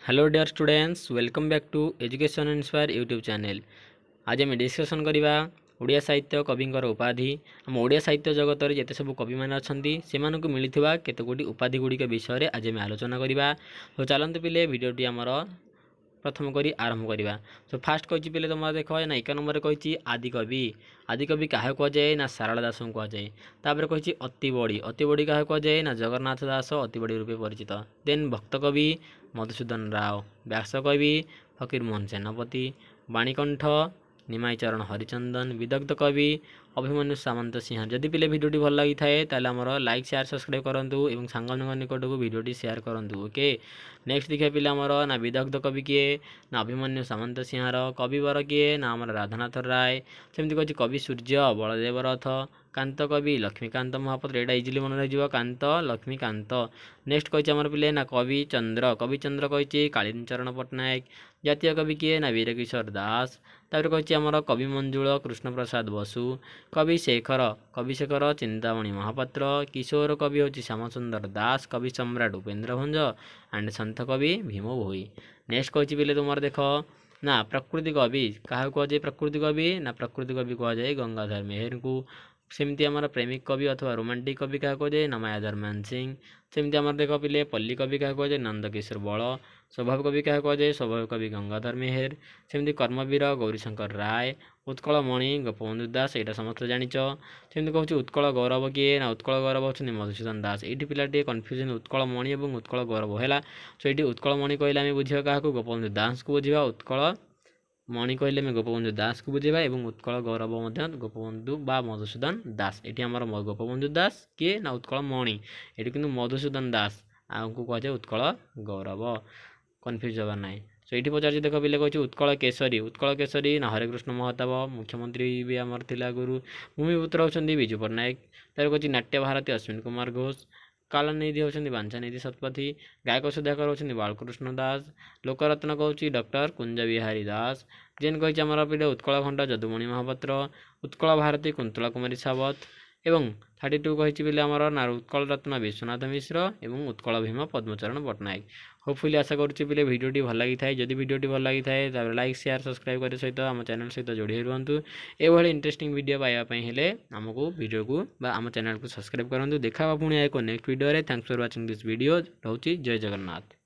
Hello dear students, welcome back to education inspire YouTube channel. आज आम discussion करवा ओडिया साहित्य कविंकर उपाधि। आम ओडिया साहित्य जगत में जिते सब कवि मैंने अच्छा से मिलता केतोटी उपाधि गुड़िक विषय आज आम आलोचना करवा। तो चलते पिले भिडियोटी आमर प्रथम करी आरंभ करवा। तो फास्ट कही पे तुम देख ना एक नंबर कही आदिकवि। आदिकवि क्या कहुए ना सारला दास को कहुए। तापर कही अति बड़ी क्या कहुए ना जगन्नाथ दास अति बड़ी रूपे परिचित। देन भक्त कवि मधुसूदन राव। व्यास कवि फकीर मोहन सेनापति। बाणीकंठ निमाई चरण हरिचंदन। विदग्ध कवि अभिमन्यु सामंत सिंह। जदि पिले भिडियोटी भल लगी थाए ताले हमर लाइक शेयर सब्सक्राइब करूँ और सांग निकट को भिडियोटी शेयर करूँ। ओके, नेक्स्ट देखिए पिले आमर ना विदग्ध कवि किए ना अभिमन्यु सामंत सिंहार। कविवर किए ना आमर राधानाथ राय। सेमती कही कवि सूर्य बलदेव रथ। कांत कवि लक्ष्मीकांत महापात्र। यहाँ इजिली मन रही कांत लक्ष्मीकांत। नेक्स्ट कही आमर पिले ना कवि चंद्र कही कालीन चरण पट्टनायक। जातीय कवि किए ना वीरकिशोर दास। तापर कही आमर कवि मंजुल कृष्ण प्रसाद बसु। कवि शेखर चिंतामणि महापात्र। किशोर कवि हूँ श्यामसुंदर दास। कवि सम्राट उपेन्द्र भंज एंड सन्थ कवि भीम भोई। नेक्स्ट कही पिले तुम देख ना प्रकृति कवि क्या कहुए। प्रकृति कवि ना प्रकृति कवि कहुए गंगाधर मेहर को। सेमती आमर प्रेमिक कवि अथवा रोमांटिक कवि क्या कहुए ना मायाधर मानसिंह। सेमती आमर देख पिले पल्ली कवि क्या कहुए नंदकिशोर बल। स्वभाव कवि क्या कहुए स्वभाव कवि गंगाधर मेहर। सेमती कर्मवीर गौरीशंकर राय। उत्कल मणि गोपबंधु दास यहाँ समस्त जाच। सेमती कहूँ उत्कल गौरव किए ना उत्कल गौरव होती मधुसूदन दास। ये पिला कन्फ्यूजन उत्कल मणि और उत्कल गौरव है। सो ये उत्कल मणि कहले आम बुझा क्या गोपबंधु दास को बुझा। उत्कल मणि कहले आम गोपबंधु दास को बुझेबा और उत्कल गौरव गोपबंधु बा मधुसूदन दास। ये आम गोपबंधु दास किए ना उत्कल मणि। ये कि मधुसूदन दास आमको कहुए उत्कल गौरव। कन्फ्यूज हबार ना। सो ये पचार देख पिले कही उत्कल केशरी ना हरेकृष्ण महताब। मुख्यमंत्री भी आमर थिला गुरु। भूमिपुत्र होती विजु पट्टनायक। तार कही नाट्य भारती अश्विन कुमार घोष। कालनिधि होती बांछानिधि शतपथी। गायक सुधाकर होती बालकृष्ण दास। लोकरत्न कहूँ डॉक्टर कुंज बिहारी दास। जेन कही आमर पिले उत्कल घंटा जदुमणि महापात्र। उत्कल भारती कुंतला कुमारी सावत। एवं 32 कही पिले आमर ना उत्कल रत्न विश्वनाथ मिश्र और उत्कल भीम पद्मचरण पट्टनायक। होपफुली आशा करुच्ची पिले भिडियोटी भल लगी थाए। जदि भिडियोटी भल लगी थाए तापर लाइक शेयर सब्सक्राइब करने सहित आम चैनल सहित जोड़ी रुहतु। एभली इंटरेस्टिंग वीडियो पाइबापी हेले आमको वीडियो को आम चैनल को सब्सक्राइब करूँ। देखा पुणी एक next video. Thanks for watching this video. रोची जय जगन्नाथ।